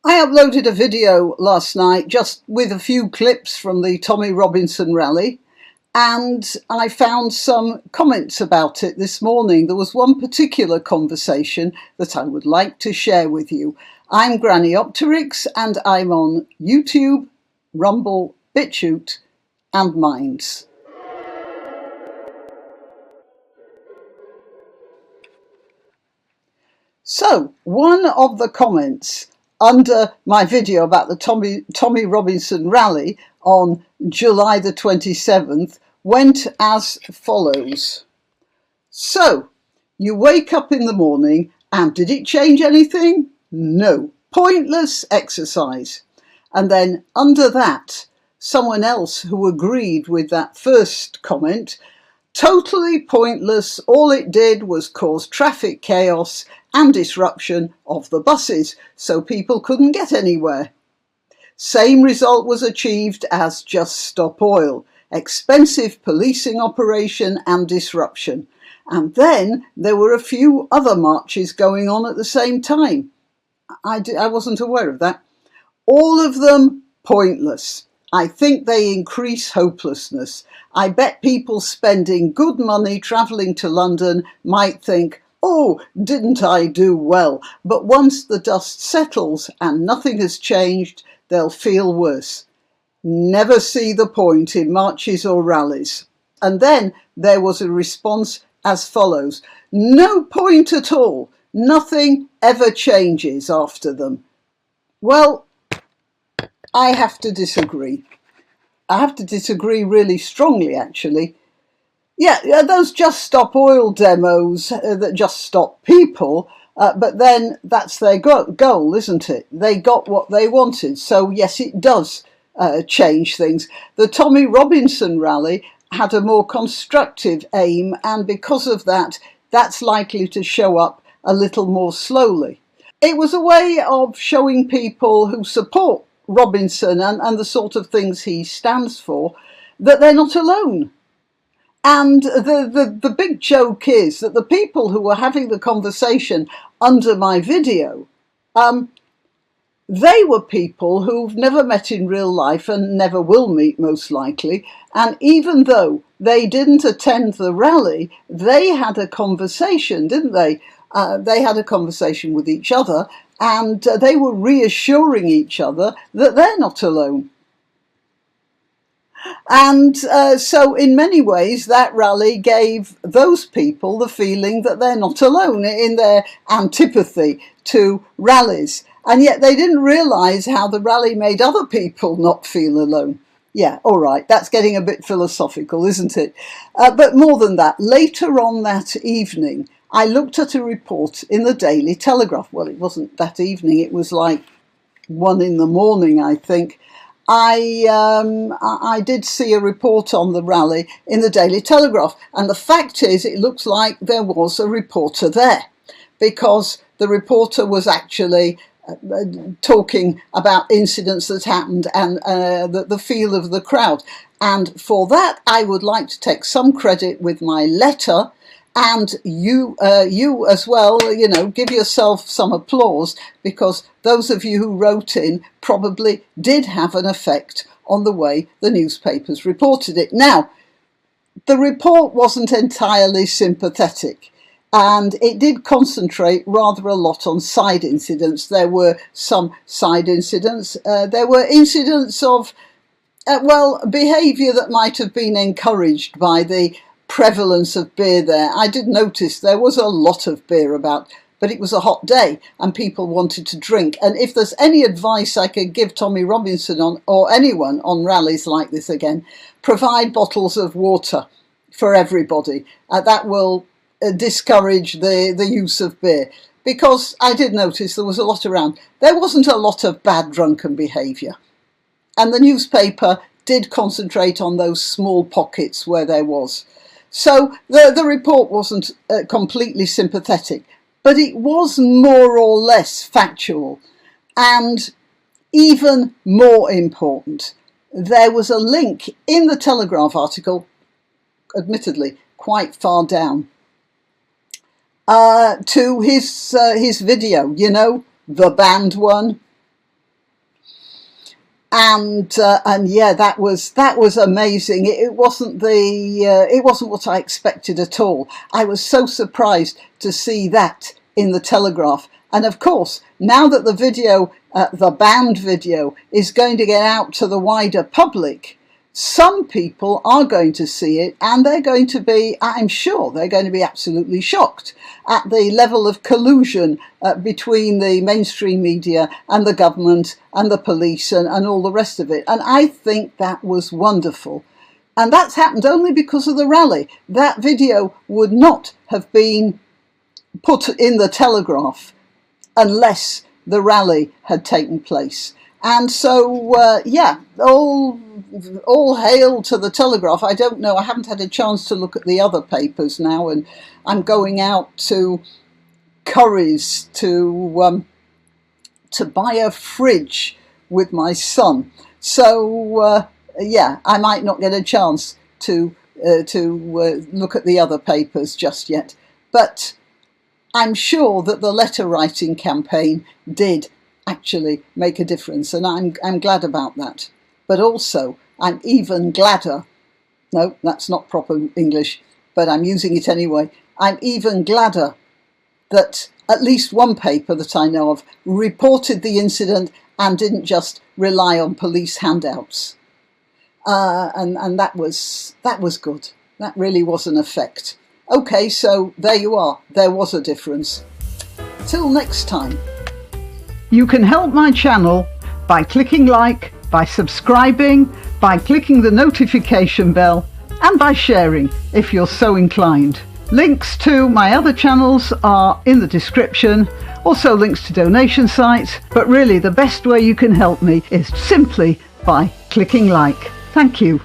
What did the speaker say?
I uploaded a video last night just with a few clips from the Tommy Robinson rally, and I found some comments about it this morning. There was one particular conversation that I would like to share with you. I'm Granniopteryx and I'm on YouTube, Rumble, BitChute and Minds. So, one of the comments under my video about the Tommy Robinson rally on July the 27th went as follows. So, you wake up in the morning and did it change anything? No. Pointless exercise. And then under that, someone else who agreed with that first comment, totally pointless. All it did was cause traffic chaos and disruption of the buses, so people couldn't get anywhere. Same result was achieved as Just Stop Oil. Expensive policing operation and disruption. And then there were a few other marches going on at the same time. I wasn't aware of that. All of them pointless. I think they increase hopelessness. I bet people spending good money travelling to London might think, oh, didn't I do well? But once the dust settles and nothing has changed, they'll feel worse. Never see the point in marches or rallies. And then there was a response as follows. No point at all. Nothing ever changes after them. Well, I have to disagree. I have to disagree really strongly, actually. Yeah, those Just Stop Oil demos that just stop people, but then that's their goal, isn't it? They got what they wanted. So yes, it does change things. The Tommy Robinson rally had a more constructive aim, and because of that, that's likely to show up a little more slowly. It was a way of showing people who support Robinson and the sort of things he stands for that they're not alone. And the big joke is that the people who were having the conversation under my video, they were people who've never met in real life and never will meet most likely. And even though they didn't attend the rally, they had a conversation, didn't they? They had a conversation with each other, and they were reassuring each other that they're not alone. And so in many ways that rally gave those people the feeling that they're not alone in their antipathy to rallies. And yet they didn't realise how the rally made other people not feel alone. Yeah, all right, that's getting a bit philosophical, isn't it? But more than that, later on that evening, I looked at a report in the Daily Telegraph. Well, it wasn't that evening, it was like 1 in the morning, I think. I did see a report on the rally in the Daily Telegraph, and the fact is it looks like there was a reporter there, because the reporter was actually talking about incidents that happened and the feel of the crowd. And for that I would like to take some credit with my letter. And you as well, you know, give yourself some applause, because those of you who wrote in probably did have an effect on the way the newspapers reported it. Now, the report wasn't entirely sympathetic, and it did concentrate rather a lot on side incidents. There were some side incidents. There were incidents of, behaviour that might have been encouraged by the prevalence of beer there. I did notice there was a lot of beer about, but it was a hot day and people wanted to drink. And if there's any advice I could give Tommy Robinson on, or anyone on rallies like this again, provide bottles of water for everybody. That will discourage the use of beer, because I did notice there was a lot around. There wasn't a lot of bad drunken behaviour, and the newspaper did concentrate on those small pockets where there was. So the report wasn't completely sympathetic, but it was more or less factual. And even more important, there was a link in the Telegraph article, admittedly quite far down, to his video, you know, the banned one. And yeah, that was amazing. It wasn't what I expected at all. I was so surprised to see that in the Telegraph. And of course, now that the video, the banned video, is going to get out to the wider public, some people are going to see it, and they're going to be, I'm sure, they're going to be absolutely shocked at the level of collusion between the mainstream media and the government and the police and all the rest of it. And I think that was wonderful. And that's happened only because of the rally. That video would not have been put in the Telegraph unless the rally had taken place. And so, yeah, all hail to the Telegraph. I don't know, I haven't had a chance to look at the other papers now, and I'm going out to Curry's to buy a fridge with my son. So, yeah, I might not get a chance to look at the other papers just yet. But I'm sure that the letter writing campaign did actually make a difference, and I'm glad about that. But also, I'm even gladder, no, that's not proper English, but I'm using it anyway. I'm even gladder that at least one paper that I know of reported the incident and didn't just rely on police handouts. And that was good. That really was an effect. Okay, so there you are. There was a difference. Till next time. You can help my channel by clicking like, by subscribing, by clicking the notification bell, and by sharing if you're so inclined. Links to my other channels are in the description, also links to donation sites, but really the best way you can help me is simply by clicking like. Thank you.